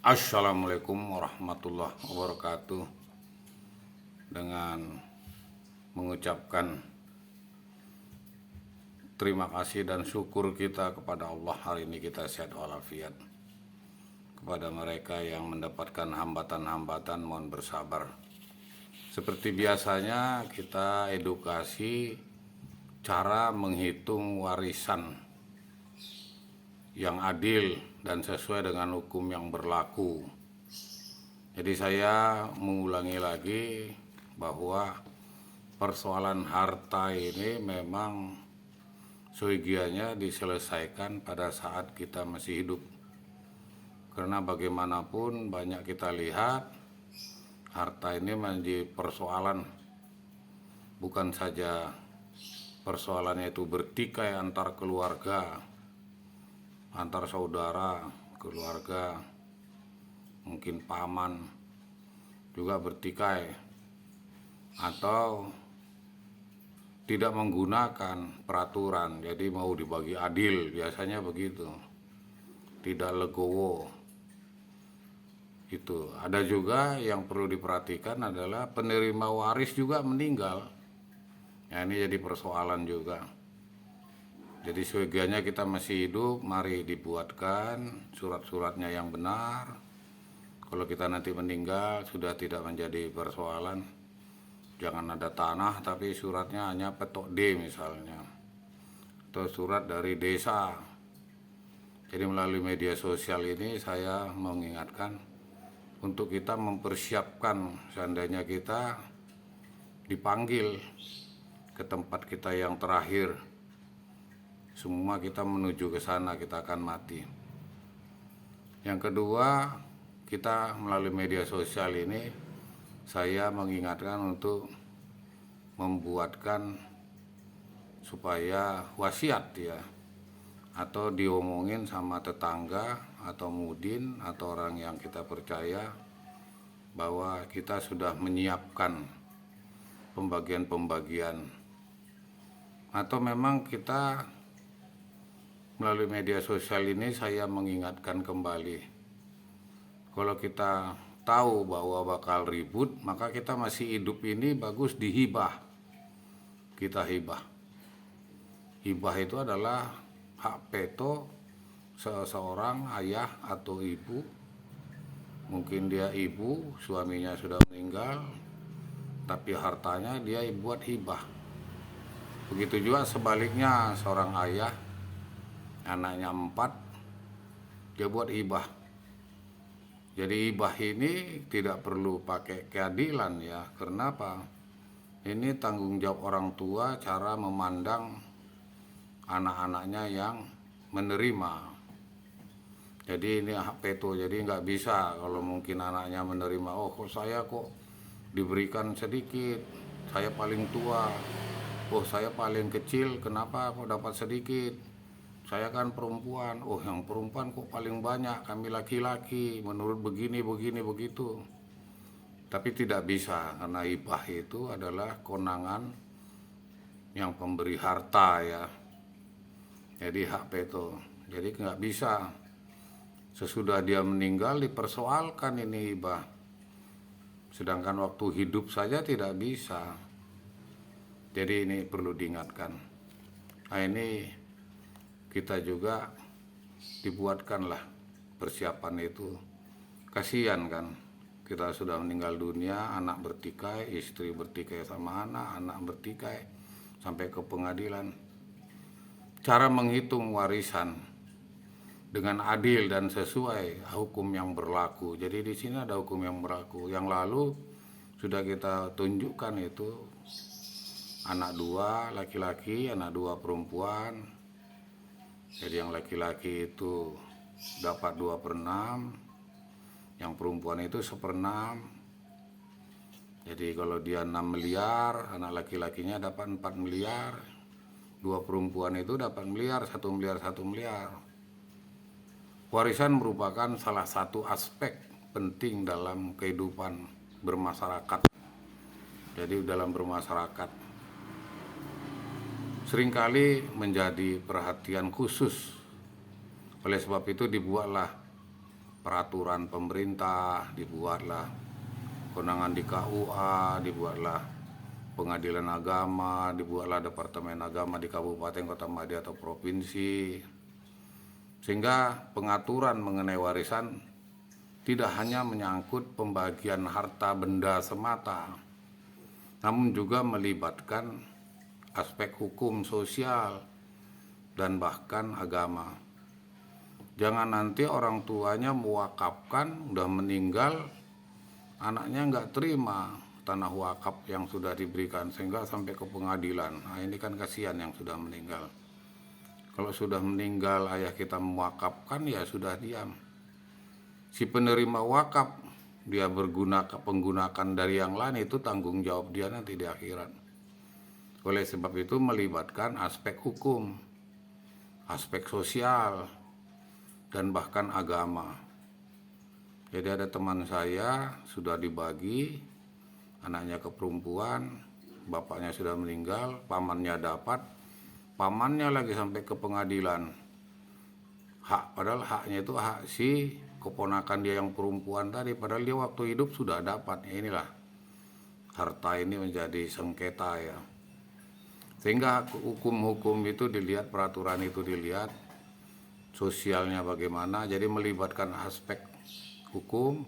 Assalamualaikum warahmatullahi wabarakatuh. Dengan mengucapkan terima kasih dan syukur kita kepada Allah, hari ini kita sehat walafiat. Kepada mereka yang mendapatkan hambatan-hambatan, mohon bersabar. Seperti biasanya kita edukasi cara menghitung warisan yang adil dan sesuai dengan hukum yang berlaku. Jadi saya mengulangi lagi bahwa persoalan harta ini memang seyogianya diselesaikan pada saat kita masih hidup. Karena bagaimanapun banyak kita lihat harta ini menjadi persoalan, bukan saja persoalannya itu bertikai antar keluarga, antar saudara, keluarga, mungkin paman juga bertikai, atau tidak menggunakan peraturan, jadi mau dibagi adil, biasanya begitu, tidak legowo. Itu ada juga yang perlu diperhatikan adalah penerima waris juga meninggal. Nah, ini jadi persoalan juga. Jadi seyogianya kita masih hidup, mari dibuatkan surat-suratnya yang benar. Kalau kita nanti meninggal sudah tidak menjadi persoalan. Jangan ada tanah tapi suratnya hanya petok D misalnya, atau surat dari desa. Jadi melalui media sosial ini saya mengingatkan untuk kita mempersiapkan seandainya kita dipanggil ke tempat kita yang terakhir. Semua kita menuju ke sana, kita akan mati. Yang kedua, kita melalui media sosial ini saya mengingatkan untuk membuatkan supaya wasiat ya, atau diomongin sama tetangga atau mudin atau orang yang kita percaya bahwa kita sudah menyiapkan pembagian-pembagian, atau memang kita melalui media sosial ini saya mengingatkan kembali, kalau kita tahu bahwa bakal ribut, maka kita masih hidup ini bagus dihibah. Kita hibah. Hibah itu adalah hak veto seseorang ayah atau ibu. Mungkin dia ibu, suaminya sudah meninggal, tapi hartanya dia buat hibah. Begitu juga sebaliknya, seorang ayah, anaknya 4, dia buat hibah. Jadi hibah ini tidak perlu pakai keadilan ya. Kenapa? Ini tanggung jawab orang tua cara memandang anak-anaknya yang menerima. Jadi ini hak veto, jadi nggak bisa kalau mungkin anaknya menerima, oh kok saya kok diberikan sedikit, saya paling tua, oh saya paling kecil, kenapa kok dapat sedikit? Saya kan perempuan, oh yang perempuan kok paling banyak, kami laki-laki, menurut begini, begitu. Tapi tidak bisa, karena hibah itu adalah kewenangan yang pemberi harta ya. Jadi hak veto, jadi nggak bisa sesudah dia meninggal dipersoalkan ini hibah. Sedangkan waktu hidup saja tidak bisa. Jadi ini perlu diingatkan. Nah ini kita juga dibuatkanlah persiapan itu. Kasihan kan, kita sudah meninggal dunia, anak bertikai, istri bertikai sama anak, anak bertikai sampai ke pengadilan. Cara menghitung warisan dengan adil dan sesuai hukum yang berlaku. Jadi di sini ada hukum yang berlaku. Yang lalu sudah kita tunjukkan itu anak 2 laki-laki, anak 2 perempuan. Jadi yang laki-laki itu dapat 2/6, yang perempuan itu 1/6. Jadi kalau dia 6 miliar, anak laki-lakinya dapat 4 miliar, 2 perempuan itu dapat miliar, 1 miliar, 1 miliar. Warisan merupakan salah satu aspek penting dalam kehidupan bermasyarakat. Jadi dalam bermasyarakat seringkali menjadi perhatian khusus. Oleh sebab itu dibuatlah peraturan pemerintah, dibuatlah kewenangan di KUA, dibuatlah pengadilan agama, dibuatlah departemen agama di kabupaten, kota, madya atau provinsi. Sehingga pengaturan mengenai warisan tidak hanya menyangkut pembagian harta benda semata, namun juga melibatkan aspek hukum, sosial, dan bahkan agama. Jangan nanti orang tuanya mewakafkan, udah meninggal, anaknya nggak terima tanah wakaf yang sudah diberikan sehingga sampai ke pengadilan. Nah, ini kan kasihan yang sudah meninggal. Kalau sudah meninggal ayah kita mewakafkan, ya sudah diam. Si penerima wakaf dia penggunakan dari yang lain, itu tanggung jawab dia nanti di akhirat. Oleh sebab itu melibatkan aspek hukum, aspek sosial, dan bahkan agama. Jadi ada teman saya sudah dibagi, anaknya ke perempuan, bapaknya sudah meninggal, pamannya dapat, pamannya lagi sampai ke pengadilan. Padahal haknya itu hak si keponakan dia yang perempuan tadi, padahal dia waktu hidup sudah dapat. Inilah harta ini menjadi sengketa ya. Sehingga hukum-hukum itu dilihat, peraturan itu dilihat, sosialnya bagaimana. Jadi melibatkan aspek hukum,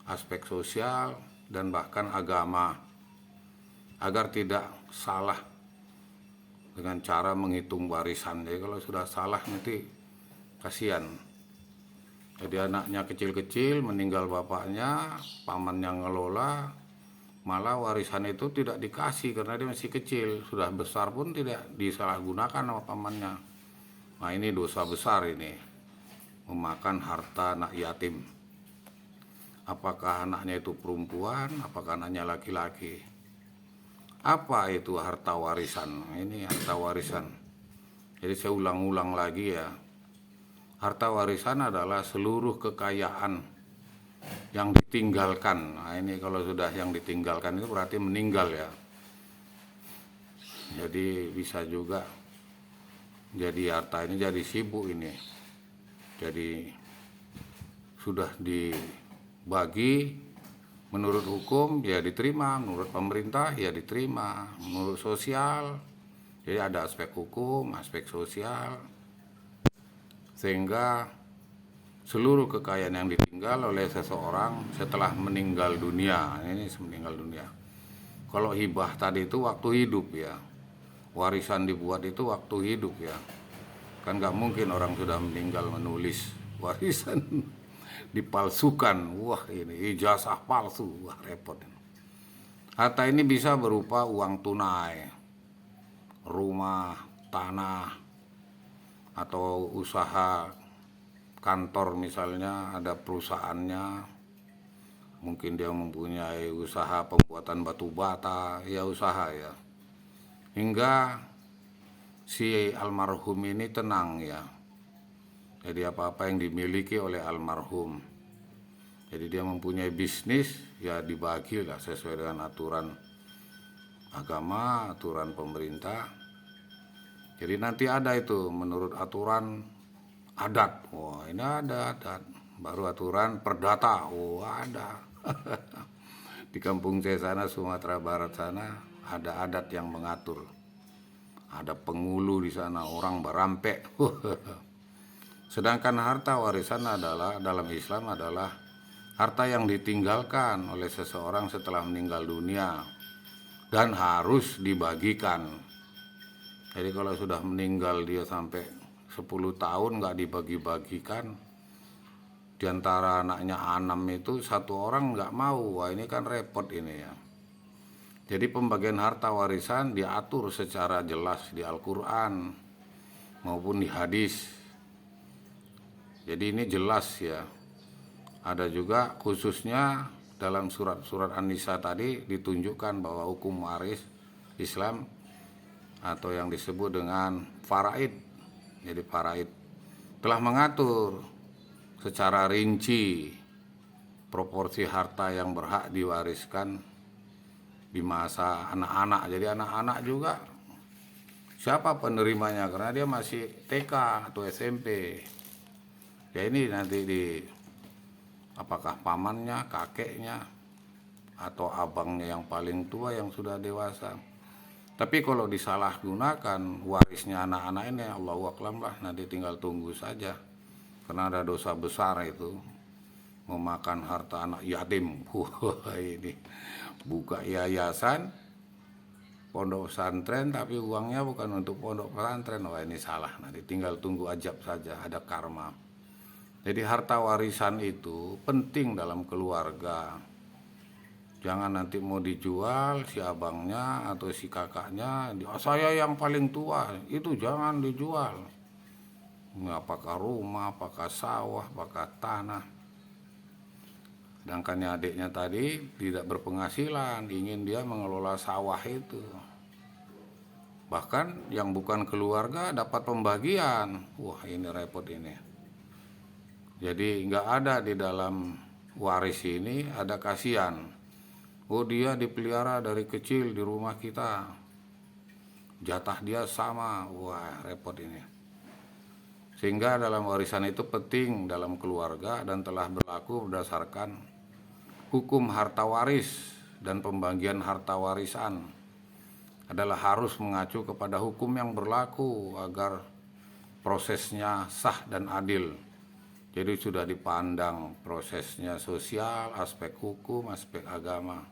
aspek sosial, dan bahkan agama, agar tidak salah dengan cara menghitung warisan. Jadi kalau sudah salah nanti kasihan. Jadi anaknya kecil-kecil, meninggal bapaknya, pamannya ngelola, malah warisan itu tidak dikasih karena dia masih kecil. Sudah besar pun tidak disalahgunakan sama pamannya. Nah, ini dosa besar ini, memakan harta anak yatim. Apakah anaknya itu perempuan, apakah anaknya laki-laki? Apa itu harta warisan? Ini harta warisan. Jadi saya ulang-ulang lagi ya. Harta warisan adalah seluruh kekayaan yang ditinggalkan. Nah, ini kalau sudah yang ditinggalkan itu berarti meninggal ya. Jadi bisa juga jadi harta ini jadi sibuk ini. Jadi sudah dibagi menurut hukum ya diterima, menurut pemerintah ya diterima, menurut sosial. Jadi ada aspek hukum, aspek sosial. Sehingga seluruh kekayaan yang ditinggal oleh seseorang setelah meninggal dunia, ini meninggal dunia. Kalau hibah tadi itu waktu hidup ya. Warisan dibuat itu waktu hidup ya. Kan gak mungkin orang sudah meninggal menulis warisan dipalsukan. Wah, ini ijazah palsu, wah repot. Harta ini bisa berupa uang tunai, rumah, tanah, atau usaha kantor, misalnya ada perusahaannya, mungkin dia mempunyai usaha pembuatan batu bata, ya usaha ya. Hingga si almarhum ini tenang ya. Jadi apa-apa yang dimiliki oleh almarhum. Jadi dia mempunyai bisnis, ya dibagilah sesuai dengan aturan agama, aturan pemerintah. Jadi nanti ada itu menurut aturan adat. Wah, ini ada adat. Baru aturan perdata. Wah, ada. Di kampung saya sana, Sumatera Barat sana, ada adat yang mengatur. Ada pengulu di sana, orang berampek. Sedangkan harta warisan adalah dalam Islam adalah harta yang ditinggalkan oleh seseorang setelah meninggal dunia dan harus dibagikan. Jadi kalau sudah meninggal dia sampai 10 tahun nggak dibagi-bagikan, diantara anaknya 6 itu satu orang nggak mau. Wah, ini kan repot ini ya. Jadi pembagian harta warisan diatur secara jelas di Al-Quran maupun di hadis. Jadi ini jelas ya. Ada juga khususnya dalam surat-surat An-Nisa tadi ditunjukkan bahwa hukum waris Islam atau yang disebut dengan faraid. Jadi faraid telah mengatur secara rinci proporsi harta yang berhak diwariskan di masa anak-anak. Jadi anak-anak juga siapa penerimanya karena dia masih TK atau SMP. Ya ini nanti apakah pamannya, kakeknya, atau abangnya yang paling tua yang sudah dewasa. Tapi kalau disalahgunakan warisnya anak-anak ini, Allahu a'lam lah, nanti tinggal tunggu saja. Karena ada dosa besar itu, memakan harta anak yatim. Ini buka yayasan, pondok pesantren, tapi uangnya bukan untuk pondok pesantren. Wah, ini salah, nanti tinggal tunggu ajab saja, ada karma. Jadi harta warisan itu penting dalam keluarga. Jangan nanti mau dijual si abangnya atau si kakaknya, saya yang paling tua, itu jangan dijual. Apakah rumah, apakah sawah, apakah tanah. Sedangkan adiknya tadi tidak berpenghasilan, ingin dia mengelola sawah itu. Bahkan yang bukan keluarga dapat pembagian. Wah, ini repot ini. Jadi nggak ada di dalam waris ini ada kasihan. Oh, dia dipelihara dari kecil di rumah kita, jatah dia sama. Wah, repot ini. Sehingga dalam warisan itu penting dalam keluarga dan telah berlaku berdasarkan hukum harta waris, dan pembagian harta warisan adalah harus mengacu kepada hukum yang berlaku agar prosesnya sah dan adil. Jadi sudah dipandang prosesnya sosial, aspek hukum, aspek agama.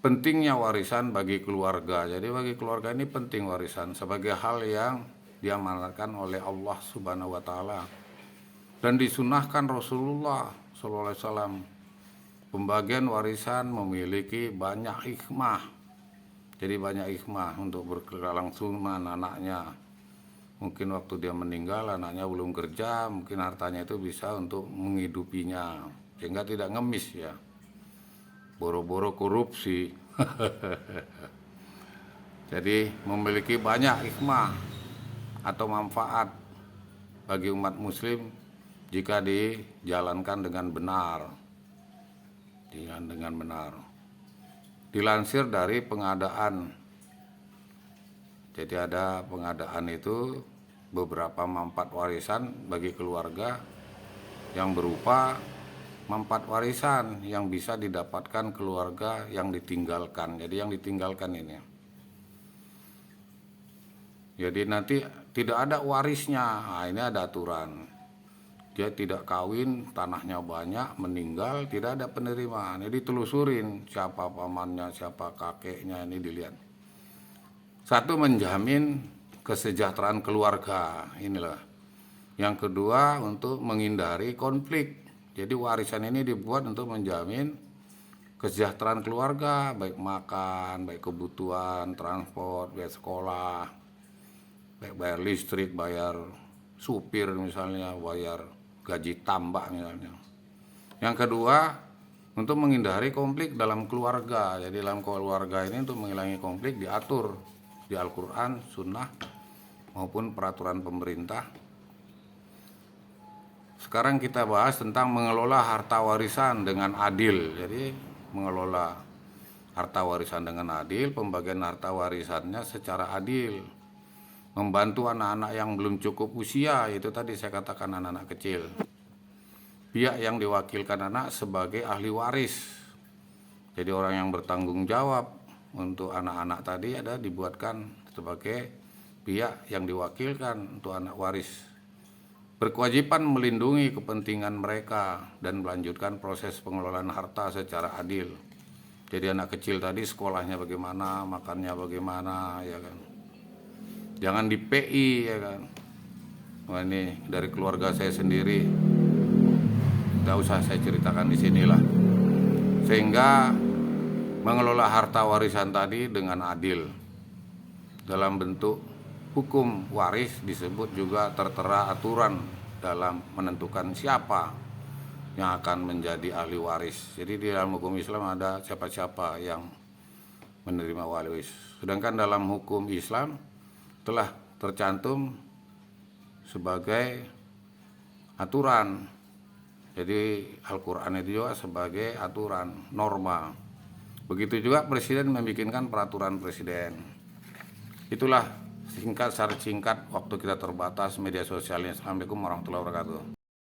Pentingnya warisan bagi keluarga. Jadi bagi keluarga ini penting warisan sebagai hal yang diamanatkan oleh Allah Subhanahu wa taala dan disunahkan Rasulullah SAW. Pembagian warisan memiliki banyak hikmah. Jadi banyak hikmah untuk berkelangsungan anaknya. Mungkin waktu dia meninggal anaknya belum kerja, mungkin hartanya itu bisa untuk menghidupinya sehingga tidak ngemis ya. Boro-boro korupsi. Jadi memiliki banyak hikmah atau manfaat bagi umat muslim jika dijalankan dengan benar. Dilansir dari pengadaan. Jadi ada pengadaan itu beberapa manfaat warisan bagi keluarga yang berupa manfaat warisan yang bisa didapatkan keluarga yang ditinggalkan. Jadi yang ditinggalkan ini. Jadi nanti tidak ada warisnya. Nah, ini ada aturan. Dia tidak kawin, tanahnya banyak, meninggal, tidak ada penerimaan. Jadi telusurin siapa pamannya, siapa kakeknya, ini dilihat. Satu, menjamin kesejahteraan keluarga. Inilah. Yang kedua, untuk menghindari konflik. Jadi warisan ini dibuat untuk menjamin kesejahteraan keluarga, baik makan, baik kebutuhan, transport, biaya sekolah, baik bayar listrik, bayar supir misalnya, bayar gaji tambah misalnya. Yang kedua, untuk menghindari konflik dalam keluarga. Jadi dalam keluarga ini untuk menghilangkan konflik diatur di Al-Quran, Sunnah, maupun peraturan pemerintah. Sekarang kita bahas tentang mengelola harta warisan dengan adil. Jadi mengelola harta warisan dengan adil, pembagian harta warisannya secara adil. Membantu anak-anak yang belum cukup usia, itu tadi saya katakan anak-anak kecil. Pihak yang diwakilkan anak sebagai ahli waris. Jadi orang yang bertanggung jawab untuk anak-anak tadi ada dibuatkan sebagai pihak yang diwakilkan untuk anak waris. Berkewajiban melindungi kepentingan mereka dan melanjutkan proses pengelolaan harta secara adil. Jadi anak kecil tadi sekolahnya bagaimana, makannya bagaimana, ya kan. Jangan di PI, ya kan. Wah, ini dari keluarga saya sendiri. Gak usah saya ceritakan di sinilah. Sehingga mengelola harta warisan tadi dengan adil dalam bentuk hukum waris disebut juga tertera aturan dalam menentukan siapa yang akan menjadi ahli waris. Jadi di dalam hukum Islam ada siapa-siapa yang menerima waris. Sedangkan dalam hukum Islam telah tercantum sebagai aturan. Jadi Al-Quran itu juga sebagai aturan, norma. Begitu juga presiden membikinkan peraturan presiden. Itulah singkat, secara singkat, waktu kita terbatas, media sosialnya. Assalamualaikum warahmatullahi wabarakatuh.